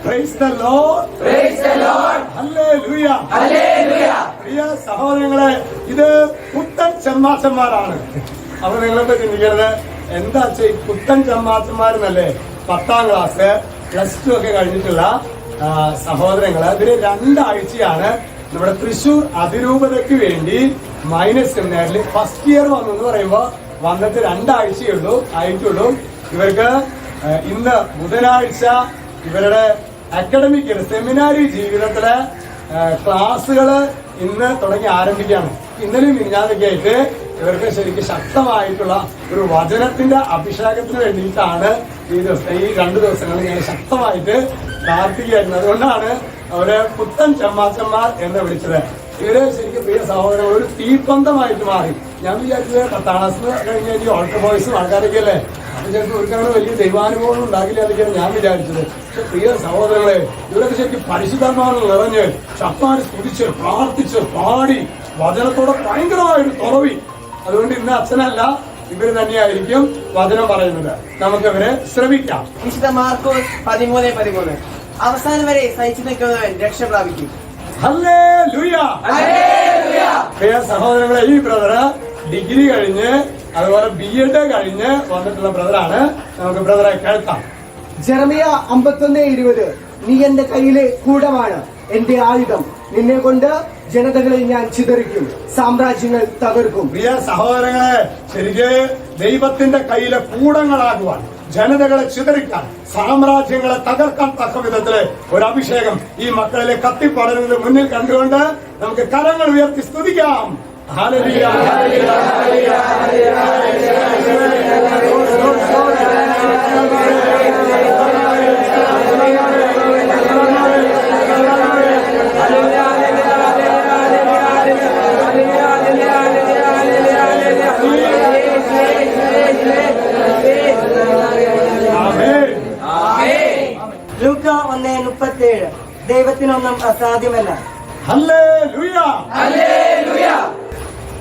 Praise the Lord. Praise the Lord. Hallelujah. Hallelujah. പ്രിയ സഹോദരങ്ങളെ, ഇത് പുത്തൻ ചെമ്മാച്ചന്മാരാണ്. അപ്പൊ നിങ്ങളിപ്പോ ചിന്തിക്കരുത്, എന്താ ഈ പുത്തൻ ചെമ്മാച്ചന്മാരെന്നല്ലേ? 10ാം ക്ലാസ് +2 ഒക്കെ കഴിഞ്ഞിട്ടുള്ള സഹോദരങ്ങള്. ഇവര് 2 ആഴ്ചയാണ് നമ്മുടെ തൃശൂർ അതിരൂപതയ്ക്ക് വേണ്ടി മൈനസ് സെമിനാറിൽ ഫസ്റ്റ് ഇയർ വന്നു എന്ന് പറയുമ്പോ വന്നിട്ട് 2 ആഴ്ചയുള്ളൂ ആയിട്ടുള്ളൂ. ഇവർക്ക് ഇന്ന് ബുധനാഴ്ച ഇവരുടെ അക്കാഡമിക് സെമിനാരി ജീവിതത്തിലെ ക്ലാസ്സുകള് ഇന്ന് തുടങ്ങി ആരംഭിക്കുകയാണ്. ഇന്നലെയും മിനിഞ്ഞാന്നൊക്കെ ആയിട്ട് ഇവർക്ക് ശരിക്കും ശക്തമായിട്ടുള്ള ഒരു വചനത്തിന്റെ അഭിഷേകത്തിന് വേണ്ടിയിട്ടാണ് ഈ 2 ദിവസങ്ങളിൽ ഞാൻ ശക്തമായിട്ട് പ്രാർത്ഥിക്കുകയായിരുന്നു. അതുകൊണ്ടാണ് അവര് പുത്തൻ ചെമ്മാച്ചന്മാർ എന്ന് വിളിച്ചത്. ഇവര് ശരിക്കും പ്രിയ സഹോദരങ്ങൾ ഒരു തീപ്പന്തമായിട്ട് മാറി. ഞാൻ വിചാരിച്ചത് 10ാം ക്ലാസ് കഴിഞ്ഞ ഈ ഓൾട്ടർ ബോയ്സും ആൾക്കാരൊക്കെ അല്ലേ, അത് ചിലപ്പോൾ ഇവർക്കാണ് വലിയ ദൈവാനുഭവം ഉണ്ടാകില്ല എന്നൊക്കെയാണ് ഞാൻ വിചാരിച്ചത്. പക്ഷെ പ്രിയ സഹോദരങ്ങളെ, ഇവരൊക്കെ ശരിക്കും പരിശുദ്ധാത്മാവിൽ നിറഞ്ഞ് ശക്തമായി സ്തുതിച്ച് പ്രാർത്ഥിച്ച് പാടി വചനത്തോടെ ഭയങ്കരമായിട്ട് തുറവി. അതുകൊണ്ട് ഇന്ന് അച്ഛനല്ല, ഇവര് തന്നെയായിരിക്കും വചനം പറയുന്നത്. നമുക്ക് ഇവരെ ശ്രമിക്കാം. വിശുദ്ധ മാർക്കോസ് 13:13 അവസാനം വരെ സഹിച്ചു നിൽക്കുന്നവൻ രക്ഷ പ്രാപിക്കും. ഹല്ലേലൂയ. പ്രിയ സഹോദരങ്ങളെ, ഈ ബ്രദറ് ഡിഗ്രി കഴിഞ്ഞ് അതുപോലെ BEd കഴിഞ്ഞ് വന്നിട്ടുള്ള ബ്രദറാണ്. നമുക്ക് ബ്രദറെ കേൾക്കാം. ജെറമിയ 51:20 നീ എന്റെ കയ്യിലെ കൂടമാണ്, എന്റെ ആയുധം. നിന്നെ കൊണ്ട് ജനതകളെ ഞാൻ ചിതറിക്കും, സാമ്രാജ്യങ്ങൾ തകർക്കും. പ്രിയ സഹോദരങ്ങളെ, ശരിക്ക് ദൈവത്തിന്റെ കയ്യിലെ കൂടങ്ങളാകുവാൻ, ജനതകളെ ചിതറിക്കാൻ, സാമ്രാജ്യങ്ങളെ തകർക്കാൻ തക്ക വിധത്തില് ഒരു അഭിഷേകം ഈ മക്കളിലെ കത്തിപ്പടരുന്നത് മുന്നിൽ കണ്ടുകൊണ്ട് നമുക്ക് കരങ്ങൾ ഉയർത്തി സ്തുതിക്കാം. ഹല്ലേലൂയ. ലൂക്ക 1:37 ദൈവത്തിനൊന്നും അസാധ്യമല്ല. ഹല്ലേലൂയ.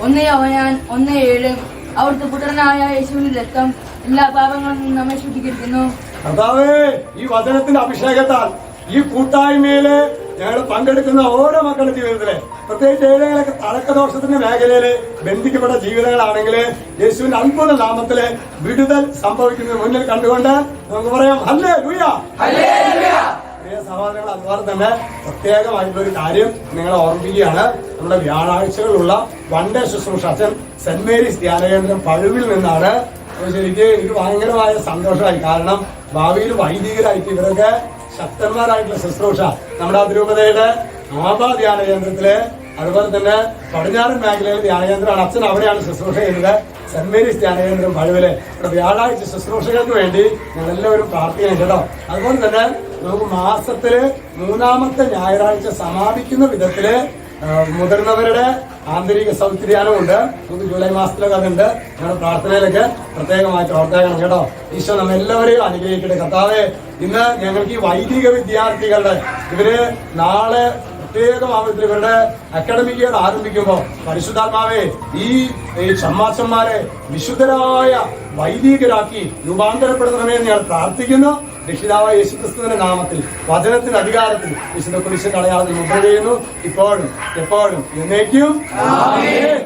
1 അവിടുത്തെ പുത്രനായ യേശുവിന്റെ രക്തം എല്ലാ പാപങ്ങളിൽ നിന്നും നമ്മെ ശുദ്ധീകരിക്കുന്നു. കർത്താവേ, ഈ വചനത്തിന്റെ അഭിഷേകത്താൽ ഈ കൂട്ടായ്മയില് ഞങ്ങൾ പങ്കെടുക്കുന്ന ഓരോ മക്കളുടെ ജീവിതത്തില്, പ്രത്യേകിച്ച് ഏതെങ്കിലൊക്കെ തലക്കദോഷത്തിന്റെ മേഖലയില് ബന്ധിക്കപ്പെട്ട ജീവിതങ്ങളാണെങ്കിൽ യേശുവിന്റെ അത്ഭുത നാമത്തില് വിടുതൽ സംഭവിക്കുന്നത് മുന്നിൽ കണ്ടുകൊണ്ട് നമുക്ക് പറയാം ഹല്ലേലൂയ. പ്രിയ സഹോദരങ്ങൾ, അതുപോലെ തന്നെ പ്രത്യേകമായിട്ടുള്ള ഒരു കാര്യം നിങ്ങളെ ഓർമ്മിക്കുകയാണ്. നമ്മുടെ വ്യാഴാഴ്ചകളുള്ള വൺഡേ ശുശ്രൂഷ അച്ഛൻ സെന്റ് മേരീസ് ധ്യാനകേന്ദ്രം പഴുവിൽ നിന്നാണ്. ശരിക്കും എനിക്ക് ഭയങ്കരമായ സന്തോഷമായി. കാരണം ഭാവിയിൽ വൈദികരായിട്ട് ഇവരൊക്കെ ശക്തന്മാരായിട്ടുള്ള ശുശ്രൂഷ നമ്മുടെ അതിരൂപതയുടെ ആബാ ധ്യാന കേന്ദ്രത്തില്, അതുപോലെ തന്നെ പടിഞ്ഞാറൻ മേഖലയിലെ ധ്യാനകേന്ദ്രമാണ്. അച്ഛൻ അവിടെയാണ് ശുശ്രൂഷ ചെയ്യുന്നത്, സെന്റ് മേരീസ് ധ്യാനകേന്ദ്രം പഴുവില്. ഇവിടെ വ്യാഴാഴ്ച ശുശ്രൂഷകൾക്ക് വേണ്ടി ഞങ്ങൾ എല്ലാവരും പ്രാർത്ഥിക്കണം കേട്ടോ. അതുപോലെ തന്നെ നമുക്ക് മാസത്തില് 3ാമത്തെ ഞായറാഴ്ച സമാപിക്കുന്ന വിധത്തില് മുതിർന്നവരുടെ ആന്തരിക സൗകര്യാനുമുണ്ട്. നമുക്ക് ജൂലൈ മാസത്തിലൊക്കെ അതുണ്ട്. ഞങ്ങളുടെ പ്രാർത്ഥനയിലൊക്കെ പ്രത്യേകമായിട്ട് ഓർത്തേക്കണം കേട്ടോ. ഈശോ നമ്മെല്ലാവരെയും അനുഗ്രഹിക്കട്ടെ. കർത്താവേ, ഇന്ന് ഞങ്ങൾക്ക് ഈ വൈദിക വിദ്യാർത്ഥികളുടെ ഇവര് നാളെ പ്രത്യേകമാവത്തിൽ ഇവരുടെ അക്കാഡമിക് ഇയർ ആരംഭിക്കുമ്പോൾ പരിശുദ്ധാത്മാവേ, ഈ ചമ്മാച്ചന്മാരെ വിശുദ്ധരായ വൈദികരാക്കി രൂപാന്തരപ്പെടുത്തണമെന്ന് ഞാൻ പ്രാർത്ഥിക്കുന്നു. രക്ഷിതാവായ യേശുക്രിസ്തുവിന്റെ നാമത്തിൽ വചനത്തിന്റെ അധികാരത്തിൽ വിശുദ്ധ കുരിശിന്റെ അടയാളത്തിൽ മുദ്ര ചെയ്യുന്നു, ഇപ്പോഴും എപ്പോഴും എന്നേക്കും. ആമേൻ.